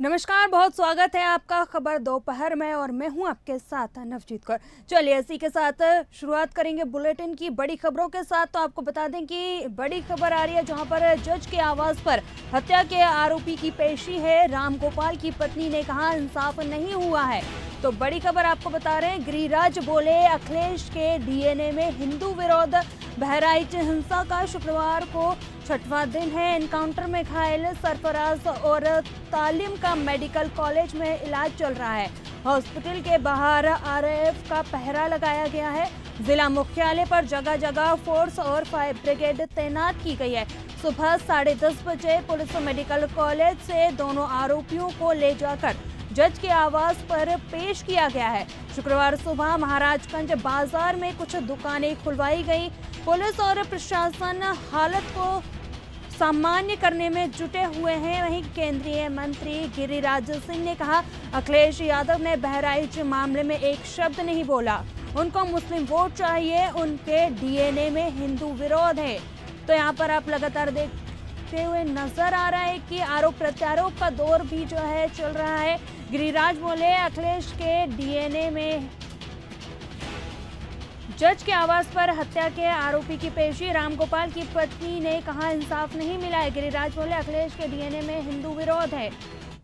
नमस्कार, बहुत स्वागत है आपका खबर दोपहर में और मैं हूं आपके साथ नवजीत कौर। चलिए इसी के साथ शुरुआत करेंगे बुलेटिन की बड़ी खबरों के साथ। तो आपको बता दें कि बड़ी खबर आ रही है जहां पर जज के आवाज पर हत्या के आरोपी की पेशी है। रामगोपाल की पत्नी ने कहा इंसाफ नहीं हुआ है। तो बड़ी खबर आपको बता रहे हैं, गिरिराज बोले अखिलेश के डीएनए में हिंदू विरोध। बहराइच हिंसा का शुक्रवार को छठवां दिन है। एनकाउंटर में घायल सरफराज और तालिम का मेडिकल कॉलेज में इलाज चल रहा है। हॉस्पिटल के बाहर आरएएफ का पहरा लगाया गया है। जिला मुख्यालय पर जगह जगह फोर्स और फायर ब्रिगेड तैनात की गई है। सुबह 10:30 बजे पुलिस मेडिकल कॉलेज से दोनों आरोपियों को ले जाकर जज के आवास पर पेश किया गया है। शुक्रवार सुबह महाराजगंज बाजार में कुछ दुकानें खुलवाई गई। पुलिस और प्रशासन हालत को सामान्य करने में जुटे हुए हैं। वहीं केंद्रीय मंत्री गिरिराज सिंह ने कहा अखिलेश यादव ने बहराइच मामले में एक शब्द नहीं बोला। उनको मुस्लिम वोट चाहिए, उनके डीएनए में हिंदू विरोध है। तो यहाँ पर आप लगातार देखते हुए नजर आ रहा है कि आरोप प्रत्यारोप का दौर भी जो है चल रहा है। गिरिराज बोले अखिलेश के डीएनए में जज के आवास पर हत्या के आरोपी की पेशी। रामगोपाल की पत्नी ने कहा इंसाफ नहीं मिला है। गिरिराज बोले अखिलेश के डीएनए में हिंदू विरोध है।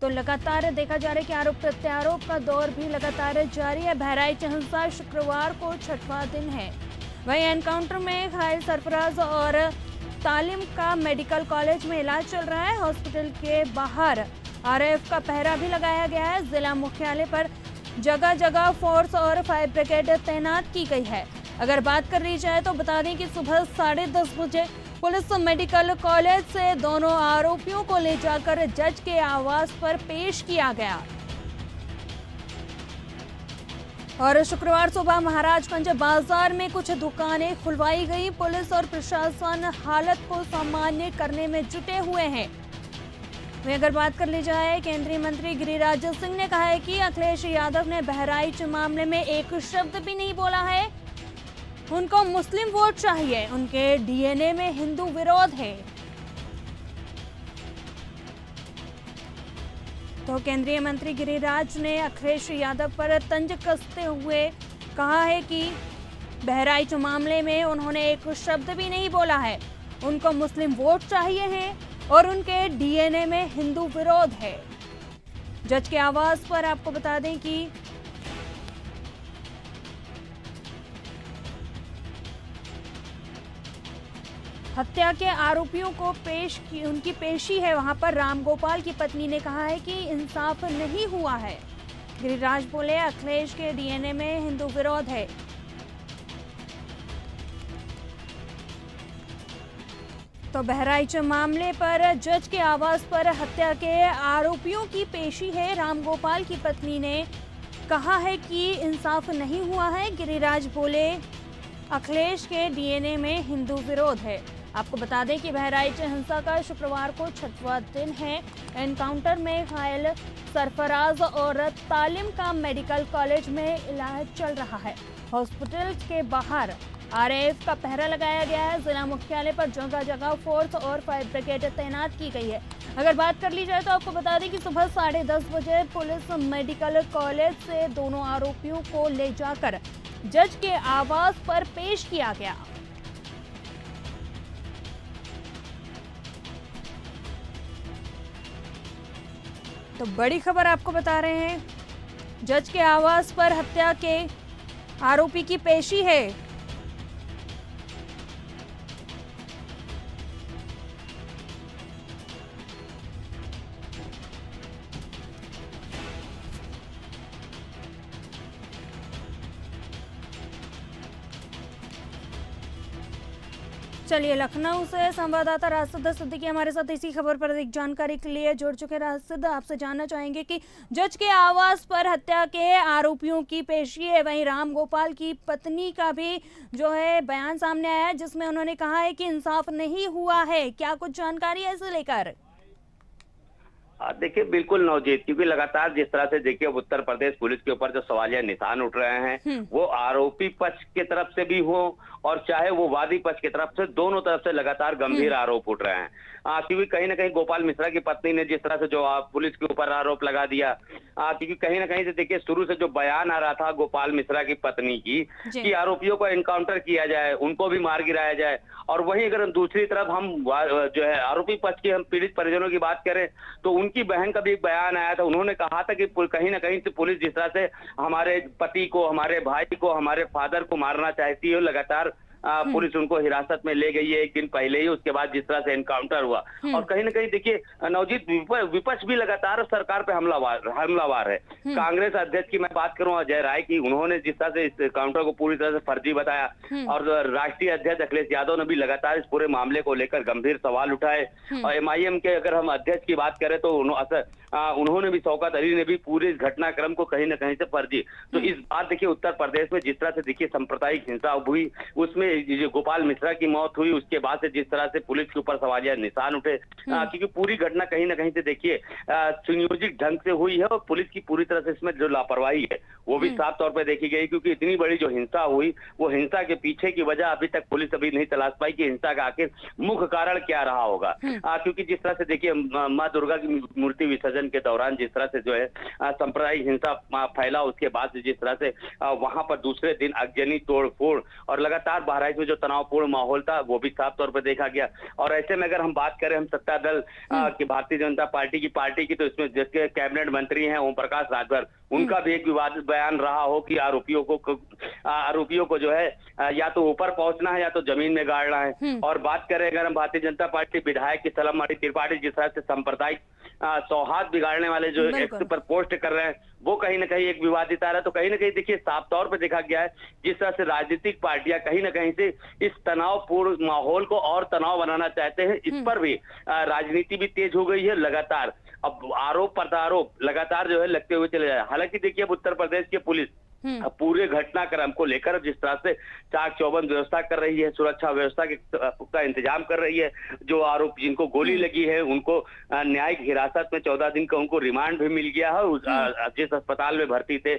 तो लगातार देखा जा रहा है कि आरोप प्रत्यारोप का दौर भी लगातार जारी है। बहराइच हिंसा शुक्रवार को छठवां दिन है। वहीं एनकाउंटर में घायल सरफराज और तालिम का मेडिकल कॉलेज में इलाज चल रहा है। हॉस्पिटल के बाहर आरएएफ का पहरा भी लगाया गया है। जिला मुख्यालय पर जगह जगह फोर्स और फायर ब्रिगेड तैनात की गई है। अगर बात कर ली जाए तो बता दें कि सुबह 10:30 बजे पुलिस मेडिकल कॉलेज से दोनों आरोपियों को ले जाकर जज के आवास पर पेश किया गया। और शुक्रवार सुबह महाराजगंज बाजार में कुछ दुकानें खुलवाई गई। पुलिस और प्रशासन हालत को सामान्य करने में जुटे हुए हैं। वहीं अगर बात कर ली जाए, केंद्रीय मंत्री गिरिराज सिंह ने कहा है कि अखिलेश यादव ने बहराइच मामले में एक शब्द भी नहीं बोला है। उनको मुस्लिम वोट चाहिए, उनके डीएनए में हिंदू विरोध है। तो केंद्रीय मंत्री गिरिराज ने अखिलेश यादव पर तंज कसते हुए कहा है कि बहराइच मामले में उन्होंने एक शब्द भी नहीं बोला है। उनको मुस्लिम वोट चाहिए है और उनके डीएनए में हिंदू विरोध है। जज के आवास पर आपको बता दें कि हत्या के आरोपियों को उनकी पेशी है। वहां पर रामगोपाल की पत्नी ने कहा है कि इंसाफ नहीं हुआ है। गिरिराज बोले अखिलेश के डीएनए में हिंदू विरोध है। तो बहराइच मामले पर जज के आवास पर हत्या के आरोपियों की पेशी है। रामगोपाल की पत्नी ने कहा है कि इंसाफ नहीं हुआ है। गिरिराज बोले अखिलेश के डीएनए में हिंदू विरोध है। आपको बता दें कि बहराइच हिंसा का शुक्रवार को छठवां दिन है। एनकाउंटर में घायल सरफराज और तालिम का मेडिकल कॉलेज में इलाज चल रहा है। हॉस्पिटल के बाहर आरएएफ का पहरा लगाया गया है। जिला मुख्यालय पर जगह जगह फोर्स और फायर ब्रिगेड तैनात की गई है। अगर बात कर ली जाए तो आपको बता दें कि सुबह 10:30 बजे पुलिस मेडिकल कॉलेज से दोनों आरोपियों को ले जाकर जज के आवास पर पेश किया गया। तो बड़ी खबर आपको बता रहे हैं, जज के आवास पर हत्या के आरोपी की पेशी है। चलिए लखनऊ से संवाददाता राशिद सिद्दीकी हमारे साथ इसी खबर पर अधिक जानकारी के लिए जुड़ चुके। राशिद, आपसे जानना चाहेंगे कि जज के आवास पर हत्या के आरोपियों की पेशी है। वहीं रामगोपाल की पत्नी का भी जो है बयान सामने आया है जिसमें उन्होंने कहा है कि इंसाफ नहीं हुआ है। क्या कुछ जानकारी है इसे लेकर? देखिए बिल्कुल नवजीत, क्योंकि लगातार जिस तरह से देखिए अब उत्तर प्रदेश पुलिस के ऊपर जो सवालिया निशान उठ रहे हैं, वो आरोपी पक्ष की तरफ से भी हो और चाहे वो वादी पक्ष की तरफ से, दोनों तरफ से लगातार गंभीर आरोप उठ रहे हैं। क्योंकि कहीं ना कहीं गोपाल मिश्रा की पत्नी ने जिस तरह से जो पुलिस के ऊपर आरोप लगा दिया, क्योंकि कहीं ना कहीं से देखिए शुरू से जो बयान आ रहा था गोपाल मिश्रा की पत्नी की कि आरोपियों को एनकाउंटर किया जाए, उनको भी मार गिराया जाए, और वहीं अगर दूसरी तरफ हम जो है आरोपी पक्ष की हम पीड़ित परिजनों की बात करें तो उनकी बहन का भी एक बयान आया था। उन्होंने कहा था कि कहीं ना कहीं से पुलिस जिस तरह से हमारे पति को, हमारे भाई को, हमारे फादर को मारना चाहती है, लगातार पुलिस उनको हिरासत में ले गई है एक दिन पहले ही, उसके बाद जिस तरह से एनकाउंटर हुआ। और कहीं ना कहीं देखिए नवजीत, विपक्ष भी लगातार सरकार पे हमलावार है। कांग्रेस अध्यक्ष की मैं बात करूं अजय राय की, उन्होंने जिस तरह से इस एनकाउंटर को पूरी तरह से फर्जी बताया, और राष्ट्रीय अध्यक्ष अखिलेश यादव ने भी लगातार इस पूरे मामले को लेकर गंभीर सवाल उठाए। और एमआईएम के अगर हम अध्यक्ष की बात करें तो उन्होंने भी, शौकत अली ने भी पूरे इस घटनाक्रम को कहीं ना कहीं से फर्जी। तो इस बार देखिए उत्तर प्रदेश में जिस तरह से देखिए सांप्रदायिक हिंसा हुई, उसमें जो गोपाल मिश्रा की मौत हुई, उसके बाद से जिस तरह से पुलिस के ऊपर सवालिया निशान उठे, क्योंकि पूरी घटना कहीं ना कहीं से देखिए सुनियोजित ढंग से हुई है, और पुलिस की पूरी तरह से इसमें जो लापरवाही है वो भी साफ तौर पर देखी गई। क्योंकि इतनी बड़ी जो हिंसा हुई, वो हिंसा के पीछे की वजह अभी तक पुलिस अभी नहीं तलाश पाई कि हिंसा का आखिर मुख्य कारण क्या रहा होगा। क्योंकि जिस तरह से देखिए माँ दुर्गा की मूर्ति विसर्जन के दौरान जिस तरह से जो है सांप्रदायिक हिंसा फैला, उसके बाद से जिस तरह से वहां पर दूसरे दिन अगजनी, तोड़फोड़ और लगातार बहराइच में जो तनावपूर्ण माहौल था वो भी साफ तौर पर देखा गया। और ऐसे में अगर हम बात करें हम सत्ता दल की भारतीय जनता पार्टी की तो इसमें जिसके कैबिनेट मंत्री हैं ओम प्रकाश राजभर, उनका भी एक विवादित बयान रहा हो कि आरोपियों को जो है या तो ऊपर पहुंचना है या तो जमीन में गाड़ना है। और बात करें अगर हम भारतीय जनता पार्टी विधायक की सलम त्रिपाठी जिस तरह से सांप्रदायिक सौहार्द बिगाड़ने वाले जो एक्ट पर पोस्ट कर रहे हैं, वो कहीं ना कहीं एक विवादित आ रहा है। तो कहीं ना कहीं देखिए साफ तौर पर देखा गया है जिस तरह से राजनीतिक पार्टियां कहीं ना कहीं से इस तनावपूर्ण माहौल को और तनाव बनाना चाहते हैं, इस पर भी राजनीति भी तेज हो गई है लगातार। अब आरोप प्रत्यारोप लगातार जो है लगते हुए चले जाए। हालांकि देखिए अब उत्तर प्रदेश की पुलिस पूरे घटनाक्रम को लेकर जिस तरह से चाक चौबंद व्यवस्था कर रही है, सुरक्षा व्यवस्था का इंतजाम कर रही है। जो आरोप जिनको गोली लगी है उनको न्यायिक हिरासत में 14 दिन का उनको रिमांड भी मिल गया है। जिस अस्पताल में भर्ती थे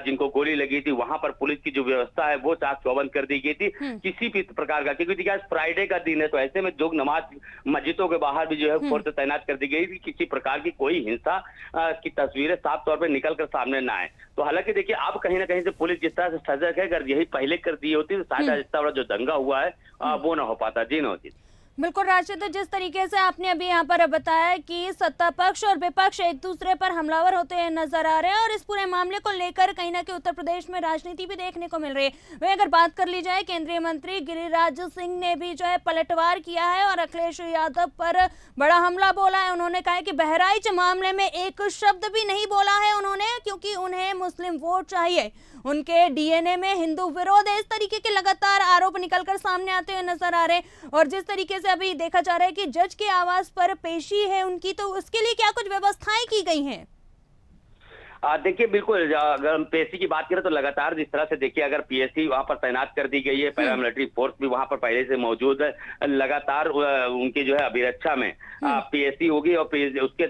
जिनको गोली लगी थी, वहां पर पुलिस की जो व्यवस्था है वो चाक चौबंद कर दी गई थी किसी भी प्रकार का। क्योंकि आज फ्राइडे का दिन है, तो ऐसे में जो नमाज मस्जिदों के बाहर भी जो है फोर्स तैनात कर दी गई थी, किसी प्रकार की कोई हिंसा की तस्वीरें साफ तौर पर निकल कर सामने ना आए। तो हालांकि देखिए अब कहीं ना कहीं से पुलिस जिस तरह से सजग है, अगर यही पहले कर दी होती तो शायद इतना बड़ा जो दंगा हुआ है वो ना हो पाता। जी नौजीत। बिल्कुल राशिद, तो जिस तरीके से आपने अभी यहाँ पर बताया कि सत्ता पक्ष और विपक्ष एक दूसरे पर हमलावर होते हैं नजर आ रहे हैं, और इस पूरे मामले को लेकर कहीं ना कहीं उत्तर प्रदेश में राजनीति भी देखने को मिल रही है। वही अगर बात कर ली जाए, केंद्रीय मंत्री गिरिराज सिंह ने भी जो है पलटवार किया है और अखिलेश यादव पर बड़ा हमला बोला है। उन्होंने कहा है कि बहराइच मामले में एक शब्द भी नहीं बोला है उन्होंने, क्योंकि उन्हें मुस्लिम वोट चाहिए, उनके डीएनए में हिंदू विरोध है। इस तरीके के लगातार आरोप निकलकर सामने आते हुए नजर आ रहे हैं। और जिस तरीके से अभी देखा जा रहा है कि जज के आवास पर पेशी है उनकी, तो उसके लिए क्या कुछ व्यवस्थाएं की गई हैं? देखिए बिल्कुल, अगर हम पेशी की बात करें तो लगातार जिस तरह से देखिए अगर पीएससी वहां पर तैनात कर दी गई है, पैरामिलिट्री फोर्स भी वहां पर पहले से मौजूद है, लगातार उनकी जो है अभिरक्षा में पीएससी होगी। और उसके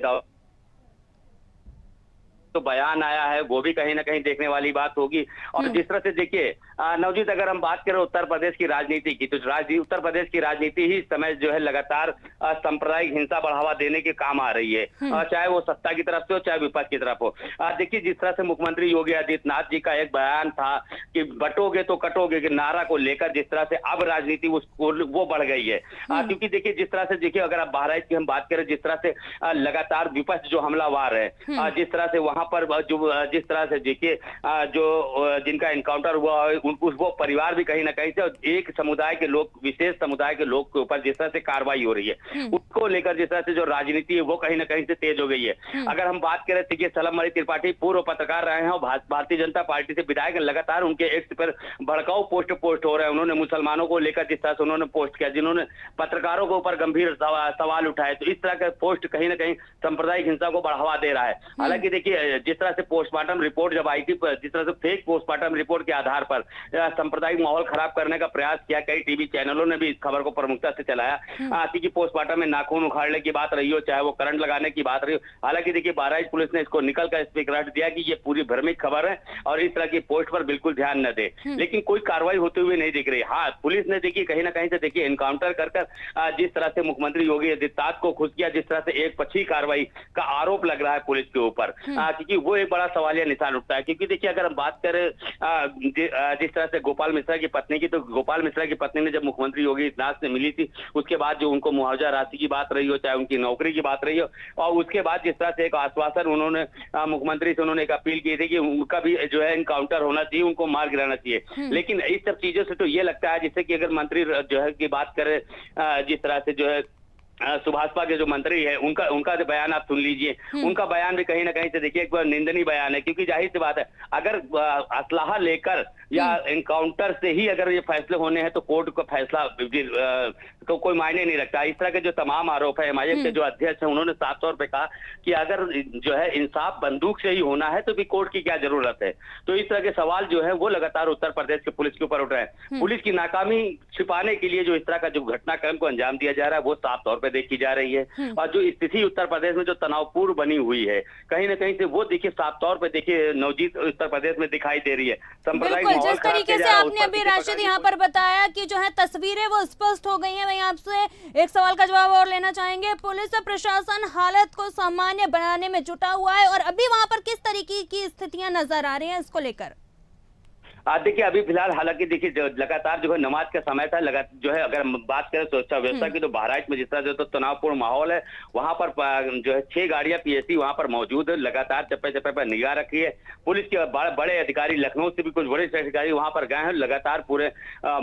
तो बयान आया है वो भी कहीं ना कहीं देखने वाली बात होगी। और जिस तरह से देखिए नवजीत, अगर हम बात करें उत्तर प्रदेश की राजनीति की, तो उत्तर प्रदेश की राजनीति ही इस समय जो है लगातार सांप्रदायिक हिंसा बढ़ावा देने के काम आ रही है, चाहे वो सत्ता की तरफ से हो चाहे विपक्ष की तरफ हो। देखिए जिस तरह से मुख्यमंत्री योगी आदित्यनाथ जी का एक बयान था कि बटोगे तो कटोगे के नारा को लेकर जिस तरह से अब राजनीति वो बढ़ गई है। क्योंकि देखिए जिस तरह से देखिए अगर आप बहराइच की हम बात करें, जिस तरह से लगातार विपक्ष जो हमलावार है, जिस तरह से वहां पर जो जिस तरह से देखिए जो जिनका एनकाउंटर हुआ वो परिवार भी कहीं ना कहीं से एक समुदाय के लोग, विशेष समुदाय के लोग के ऊपर जिस तरह से कार्रवाई हो रही है, उसको लेकर जिस तरह से जो राजनीति है वो कहीं ना कहीं से तेज हो गई है। अगर हम बात करें देखिए सलम त्रिपाठी पूर्व पत्रकार रहे हैं और भारतीय जनता पार्टी से विधायक, लगातार उनके एक्स पर भड़काऊ पोस्ट हो रहे हैं। उन्होंने मुसलमानों को लेकर जिस तरह से उन्होंने पोस्ट किया, जिन्होंने पत्रकारों के ऊपर गंभीर सवाल उठाए, तो इस तरह का पोस्ट कहीं ना कहीं सांप्रदायिक हिंसा को बढ़ावा दे रहा है। हालांकि देखिए जिस तरह से पोस्टमार्टम रिपोर्ट जब आई थी, जिस तरह से फेक पोस्टमार्टम रिपोर्ट के आधार पर सांप्रदायिक माहौल खराब करने का प्रयास किया, कई टीवी चैनलों ने भी इस खबर को प्रमुखता से चलाया क्योंकि पोस्टमार्टम में नाखून उखाड़ने की बात रही हो, चाहे वो करंट लगाने की बात रही हो। हालांकि देखिए बहराइच पुलिस ने इसको निकल कर स्पष्ट दिया कि ये पूरी भ्रमित खबर है और इस तरह की पोस्ट पर बिल्कुल ध्यान न दे, लेकिन कोई कार्रवाई होते हुए नहीं दिख रही। हाँ, पुलिस ने देखिए कहीं ना कहीं से देखिए एनकाउंटर कर जिस तरह से मुख्यमंत्री योगी आदित्यनाथ को खुश किया, जिस तरह से एक पक्षी कार्रवाई का आरोप लग रहा है पुलिस के ऊपर, क्योंकि वो एक बड़ा सवालिया निशान उठता है। क्योंकि देखिए अगर हम बात करें जिस तरह से गोपाल मिश्रा की पत्नी की, तो गोपाल मिश्रा की पत्नी ने जब मुख्यमंत्री योगी आदित्यनाथ से मिली थी, उसके बाद जो उनको मुआवजा राशि की बात रही हो, चाहे उनकी नौकरी की बात रही हो, और उसके बाद जिस तरह से एक आश्वासन उन्होंने मुख्यमंत्री से उन्होंने एक अपील की थी कि उनका भी जो है एनकाउंटर होना चाहिए, उनको मार गिराना चाहिए। लेकिन इस सब चीजों से तो ये लगता है जैसे कि अगर मंत्री जो है की बात करें, जिस तरह से जो है सुभाषपा के जो मंत्री है उनका जो बयान आप सुन लीजिए, उनका बयान भी कहीं ना कहीं से देखिए एक निंदनीय बयान है। क्योंकि जाहिर सी बात है अगर असलाहा लेकर या एनकाउंटर से ही अगर ये फैसले होने हैं तो कोर्ट का फैसला तो कोई मायने नहीं रखता। इस तरह के जो तमाम आरोप है, एमआईएम के जो अध्यक्ष हैं उन्होंने साफ तौर पे कहा कि अगर जो है इंसाफ बंदूक से ही होना है तो भी कोर्ट की क्या जरूरत है। तो इस तरह के सवाल जो है वो लगातार उत्तर प्रदेश के पुलिस के ऊपर उठ रहे हैं। पुलिस की नाकामी छिपाने के लिए जो इस तरह का जो घटनाक्रम को अंजाम दिया जा रहा है वो साफ तौर पर देखी जा रही है। और जो स्थिति उत्तर प्रदेश में जो तनावपूर्ण बनी हुई है, कहीं ना कहीं से वो देखिए साफ तौर पर देखिए नवजीत उत्तर प्रदेश में दिखाई दे रही है। बिल्कुल, जिस तरीके से आपने अभी राशिद यहाँ पर बताया कि जो है तस्वीरें वो स्पष्ट हो गई हैं, वहीं आपसे एक सवाल का जवाब और लेना चाहेंगे। पुलिस और प्रशासन हालत को सामान्य बनाने में जुटा हुआ है और अभी वहां पर किस तरीके की स्थितियां नजर आ रही हैं इसको लेकर? देखिए अभी फिलहाल हालांकि देखिए लगातार जो है नमाज का समय था, जो है अगर हम बात करें सुरक्षा व्यवस्था की तो बहराइच में जिस तरह जो तो तनावपूर्ण माहौल है, वहां पर जो है 6 गाड़ियां पीएससी वहां पर मौजूद है, लगातार चप्पे चप्पे पर निगाह रखी है। पुलिस के बड़े अधिकारी, लखनऊ से भी कुछ बड़े अधिकारी वहां पर गए हैं, लगातार पूरे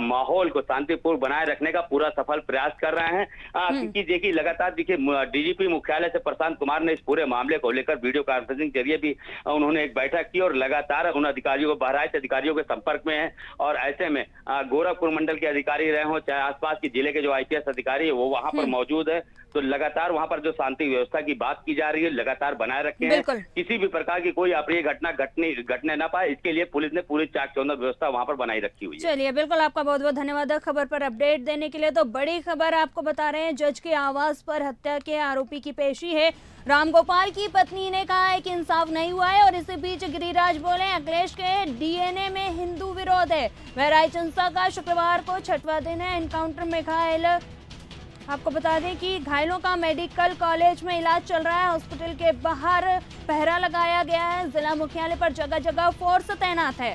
माहौल को शांतिपूर्ण बनाए रखने का पूरा सफल प्रयास कर रहे हैं। क्योंकि देखिए लगातार देखिए डीजीपी मुख्यालय से प्रशांत कुमार ने इस पूरे मामले को लेकर वीडियो कॉन्फ्रेंसिंग के जरिए भी उन्होंने एक बैठक की और लगातार उन अधिकारियों को, बहराइच अधिकारियों के संपर्क में है। और ऐसे में गोरखपुर मंडल के अधिकारी रहे हो, चाहे आसपास के जिले के जो आईपीएस अधिकारी है वो वहां पर मौजूद है, तो लगातार वहां पर जो शांति व्यवस्था की बात की जा रही है लगातार बनाए रखे हैं। किसी भी प्रकार की कोई अप्रिय घटना घटने ना पाए, इसके लिए पुलिस ने पूरी चाक चौबंद व्यवस्था वहां पर बनाई रखी हुई है। चलिए, बिल्कुल आपका बहुत बहुत धन्यवाद खबर पर अपडेट देने के लिए। तो बड़ी खबर आपको बता रहे हैं, जज के आवास पर हत्या के आरोपी की पेशी है। रामगोपाल की पत्नी ने कहा है कि इंसाफ नहीं हुआ है और इसी बीच गिरिराज बोले अखिलेश के डीएनए में हिंदू विरोध है। बहराइच हिंसा का शुक्रवार को 6वां दिन है। एनकाउंटर में घायल, आपको बता दें कि घायलों का मेडिकल कॉलेज में इलाज चल रहा है। हॉस्पिटल के बाहर पहरा लगाया गया है। जिला मुख्यालय पर जगह जगह फोर्स तैनात है।